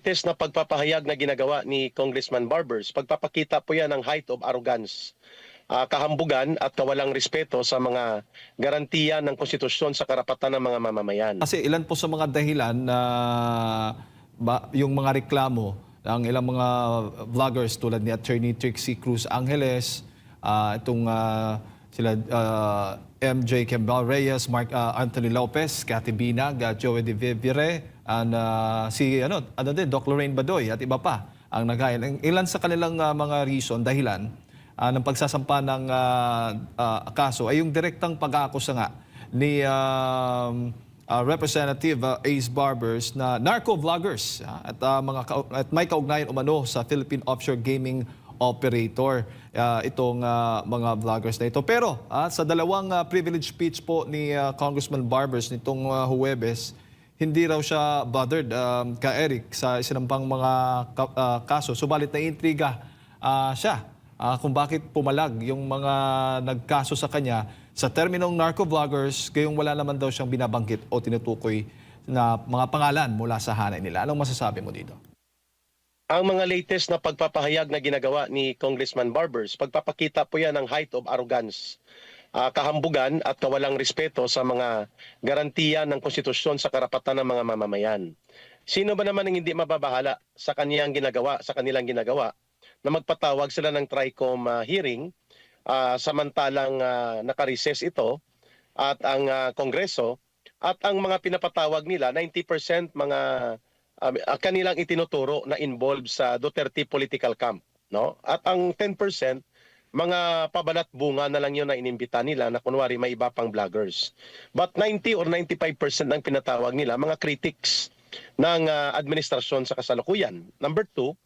latest na pagpapahayag na ginagawa ni Congressman Barbers, pagpapakita po yan ng height of arrogance, kahambugan at kawalang respeto sa mga garantiya ng konstitusyon sa karapatan ng mga mamamayan. Kasi ilan po sa mga dahilan na yung mga reklamo ng ilang mga vloggers tulad ni Attorney Trixie Cruz Angeles, sila MJ Kembal Reyes, Mark Anthony Lopez, Cathy Binag, Joey De Vivire, and Doc Lorraine Badoy at iba pa ang naghain. Ilan sa kanilang mga dahilan ng pagsasampa ng kaso ay yung direktang pag-aakusa nga ni Representative Ace Barbers na narco-vloggers at may kaugnayan umano sa Philippine Offshore Gaming Operator itong mga vloggers na ito. Pero sa dalawang privilege speech po ni Congressman Barbers nitong Huwebes, hindi raw siya bothered ka Eric sa isinampang mga kaso. Subalit na intriga siya kung bakit pumalag yung mga nagkaso sa kanya sa terminong narco-vloggers, gayong wala naman daw siyang binabanggit o tinutukoy na mga pangalan mula sa hanay nila. Anong masasabi mo dito? Ang mga latest na pagpapahayag na ginagawa ni Congressman Barbers, pagpapakita po yan ng height of arrogance, kahambugan at kawalang respeto sa mga garantiya ng konstitusyon sa karapatan ng mga mamamayan. Sino ba naman ang hindi mababahala sa kanilang ginagawa na magpatawag sila ng TRICOM hearing samantalang naka-recess ito at ang Kongreso at ang mga pinapatawag nila 90% mga kanilang itinuturo na involved sa Duterte political camp, no? At ang 10% mga pabalat bunga na lang yun na inimbita nila na kunwari may iba pang vloggers. But 90 or 95% ng pinatawag nila mga critics ng administrasyon sa kasalukuyan. Number 2,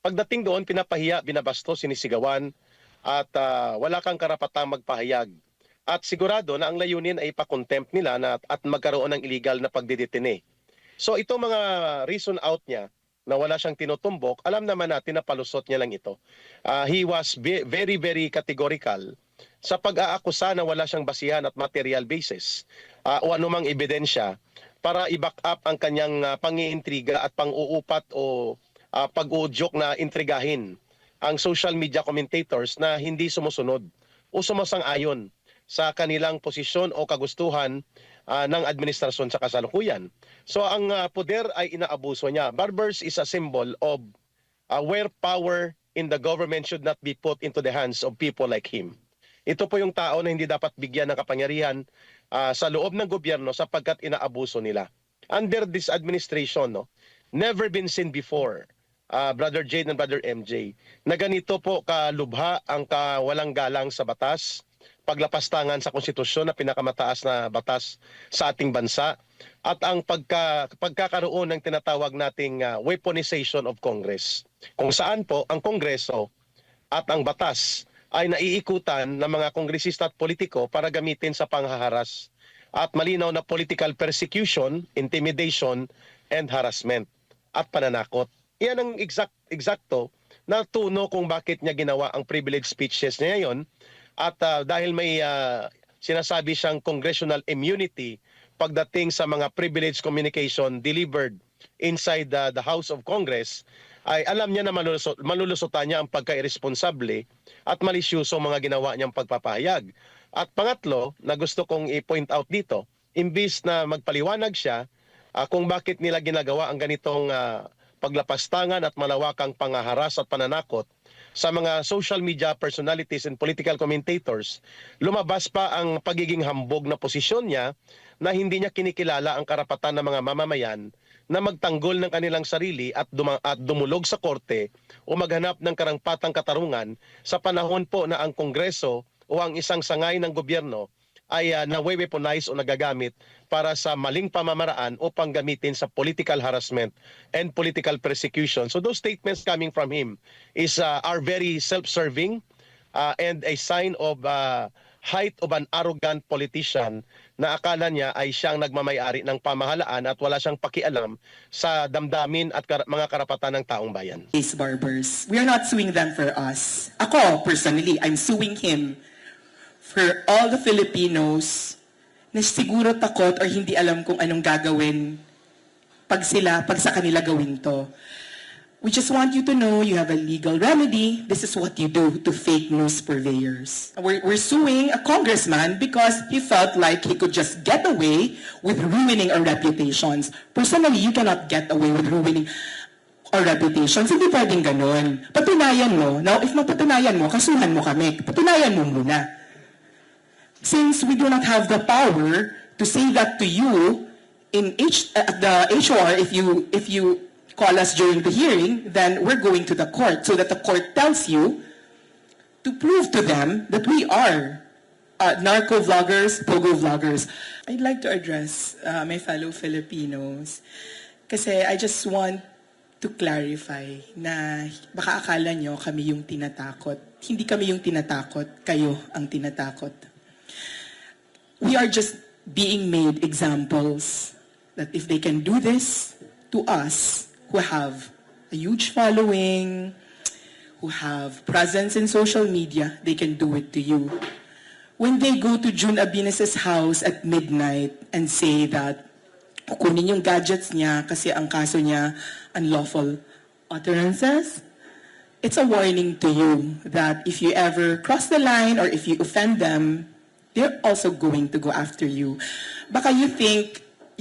pagdating doon pinapahiya, binabasto, sinisigawan at wala kang karapatang magpahayag. At sigurado na ang layunin ay ipakontempt nila at magkaroon ng illegal na pagdidetine. So ito mga reason out niya na wala siyang tinutumbok, alam naman natin na palusot niya lang ito. He was very, very categorical sa pag-aakusa na wala siyang basihan at material basis o anumang ebidensya para i-back up ang kanyang pang-iintriga at pang-uupat o pag-uudyok na intrigahin ang social media commentators na hindi sumusunod o sumasang-ayon sa kanilang posisyon o kagustuhan ng administrasyon sa kasalukuyan. So ang poder ay inaabuso niya. Barbers is a symbol of where power in the government should not be put into the hands of people like him. Ito po yung tao na hindi dapat bigyan ng kapangyarihan sa loob ng gobyerno sapagkat inaabuso nila. Under this administration, never been seen before, Brother Jade and Brother MJ, na ganito po kalubha ang kawalang galang sa batas, paglapastangan sa konstitusyon na pinakamataas na batas sa ating bansa at ang pagkakaroon ng tinatawag nating weaponization of Congress. Kung saan po ang Kongreso at ang batas ay naiikutan ng mga kongresista at politiko para gamitin sa panghaharas at malinaw na political persecution, intimidation, and harassment at pananakot. Iyan ang eksakto na tuno kung bakit niya ginawa ang privilege speeches niya ngayon. At dahil may sinasabi siyang congressional immunity pagdating sa mga privilege communication delivered inside the House of Congress, ay alam niya na malulusutan niya ang pagka-irresponsable at malisyuso mga ginawa niyang pagpapahayag. At pangatlo, na gusto kong i-point out dito, imbis na magpaliwanag siya kung bakit nila ginagawa ang ganitong paglapastangan at malawakang pangaharas at pananakot sa mga social media personalities and political commentators, lumabas pa ang pagiging hambog na posisyon niya na hindi niya kinikilala ang karapatan ng mga mamamayan na magtanggol ng kanilang sarili at dumulog sa korte o maghanap ng karampatang katarungan sa panahon po na ang Kongreso o ang isang sangay ng gobyerno ay nawe-weaponize o nagagamit para sa maling pamamaraan o panggamitin sa political harassment and political persecution. So those statements coming from him are very self-serving and a sign of height of an arrogant politician na akala niya ay siyang nagmamayari ng pamahalaan at wala siyang pakialam sa damdamin at mga karapatan ng taong bayan. Ace Barbers, we are not suing them for us. Ako, personally, I'm suing him for all the Filipinos na siguro takot or hindi alam kung anong gagawin pag sa kanila gawin to. We just want you to know you have a legal remedy. This is what you do to fake news purveyors. We're suing a congressman because he felt like he could just get away with ruining our reputations. Personally, you cannot get away with ruining our reputations. Hindi pwedeng ganun. Patunayan mo. Now, if mapatunayan mo, kasuhan mo kami. Patunayan mo muna. Since we do not have the power to say that to you at the HOR, if you call us during the hearing, then we're going to the court so that the court tells you to prove to them that we are narco vloggers, pogo vloggers. I'd like to address my fellow Filipinos kasi I just want to clarify na baka akala nyo kami yung tinatakot. Hindi kami yung tinatakot, kayo ang tinatakot. We are just being made examples that if they can do this to us, who have a huge following, who have presence in social media, they can do it to you. When they go to June Abines' house at midnight and say that kukunin yung gadgets niya kasi ang kaso niya unlawful utterances, it's a warning to you that if you ever cross the line or if you offend them, they're also going to go after you. Baka you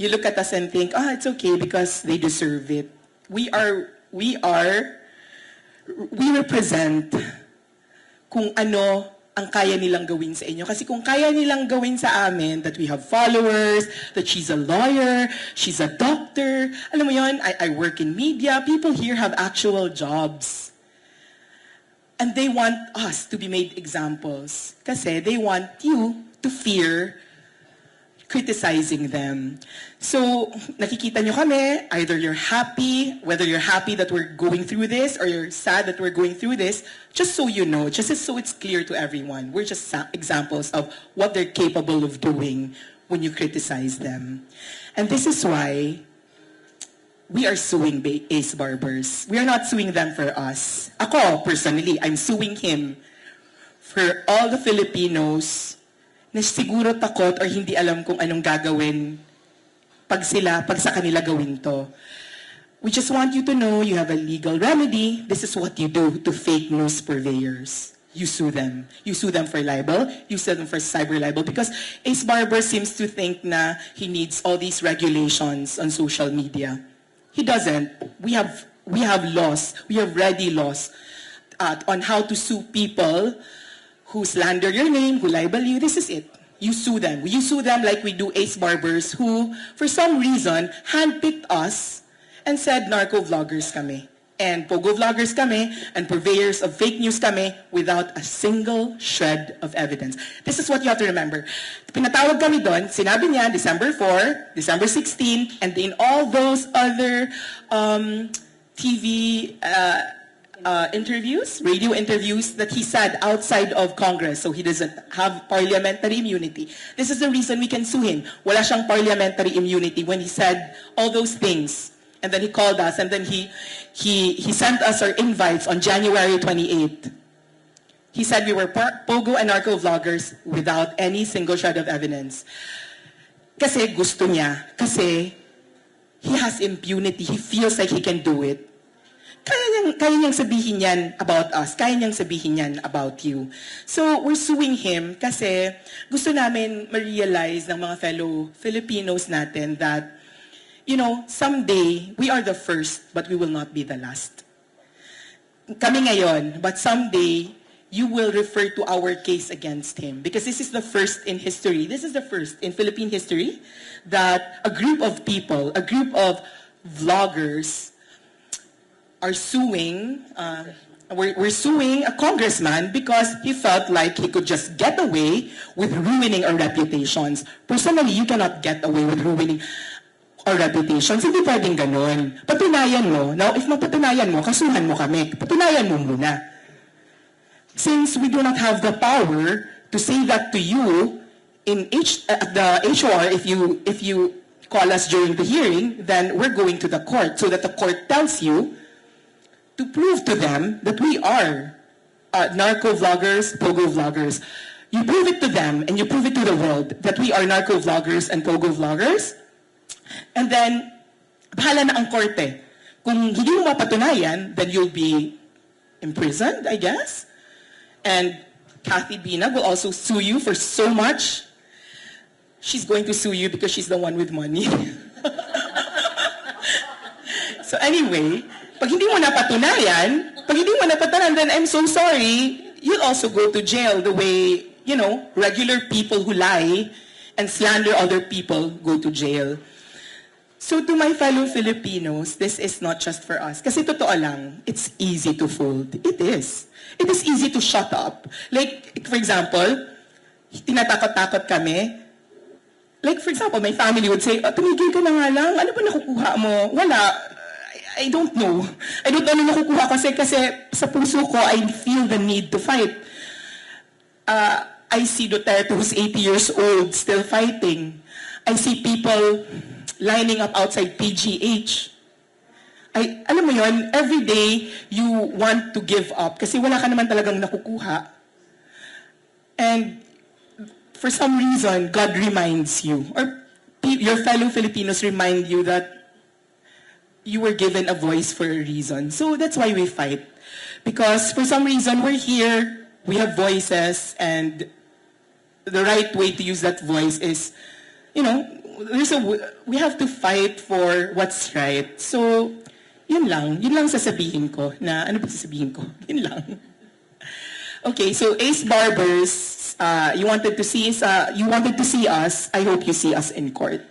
look at us and think, it's okay because they deserve it. We represent kung ano ang kaya nilang gawin sa inyo. Kasi kung kaya nilang gawin sa amin, that we have followers, that she's a lawyer, she's a doctor, alam mo yon, I work in media, people here have actual jobs. And they want us to be made examples. Kasi they want you to fear criticizing them. So, nakikita nyo kami, either you're happy, whether you're happy that we're going through this or you're sad that we're going through this, just so you know, just so it's clear to everyone, we're just examples of what they're capable of doing when you criticize them. And this is why we are suing Ace Barbers. We are not suing them for us. Ako, personally, I'm suing him for all the Filipinos na siguro takot or hindi alam kung anong gagawin pag sa kanila gawin to. We just want you to know you have a legal remedy. This is what you do to fake news purveyors. You sue them. You sue them for libel. You sue them for cyber libel because Ace Barber seems to think na he needs all these regulations on social media. He doesn't. We have laws. We have ready laws on how to sue people who slander your name, who libel you. This is it. You sue them. You sue them like we do Ace Barbers who, for some reason, handpicked us and said narco vloggers kami. And pogo vloggers kami, and purveyors of fake news kami without a single shred of evidence. This is what you have to remember. Pinatawag kami doon, sinabi niya December 4, December 16, and in all those other TV interviews, radio interviews that he said outside of Congress, so he doesn't have parliamentary immunity. This is the reason we can sue him. Wala siyang parliamentary immunity when he said all those things. And then he called us, and then he sent us our invites on January 28th. He said we were pogo and narco vloggers without any single shred of evidence. Kasi gusto niya. Kasi he has impunity. He feels like he can do it. Kaya niyang sabihin yan about us. Kaya niyang sabihin yan about you. So, we're suing him kasi gusto namin ma-realize ng mga fellow Filipinos natin that, you know, someday, we are the first, but we will not be the last. Kami ngayon, but someday, you will refer to our case against him. Because this is the first in history, this is the first in Philippine history, that a group of people, a group of vloggers, are suing, we're suing a congressman because he felt like he could just get away with ruining our reputations. Personally, you cannot get away with ruining our reputations. Hindi pwedeng ganun. Patunayan mo. Now, if mapatunayan mo, kasuhan mo kami. Patunayan mo muna. Since we do not have the power to say that to you at the HOR, if you call us during the hearing, then we're going to the court so that the court tells you to prove to them that we are narco vloggers, pogo vloggers. You prove it to them and you prove it to the world that we are narco vloggers and pogo vloggers. And then bahala na ang korte. Kung hindi mo mapatunayan, then you'll be imprisoned, I guess. And Kathy Binag will also sue you for so much. She's going to sue you because she's the one with money. So anyway, pag hindi mo napatunayan, then I'm so sorry, you'll also go to jail the way, regular people who lie and slander other people go to jail. So to my fellow Filipinos, this is not just for us. Kasi totoo lang, it's easy to fold. It is. It is easy to shut up. Like, for example, tinatakot-takot kami. Like, for example, my family would say, tumigil ka na nga lang, ano ba nakukuha mo? Wala. I don't know. I don't know ano nakukuha kasi sa puso ko, I feel the need to fight. I see Duterte who's 80 years old still fighting. I see people lining up outside PGH. Alam mo yon, every day you want to give up kasi wala ka naman talagang nakukuha. And for some reason, God reminds you, or your fellow Filipinos remind you that you were given a voice for a reason. So that's why we fight. Because for some reason, we're here, we have voices, and the right way to use that voice is, we have to fight for what's right. So, yun lang sasabihin ko na, ano ba sasabihin ko? Yun lang. Okay, so Ace Barbers, you wanted to see us. I hope you see us in court.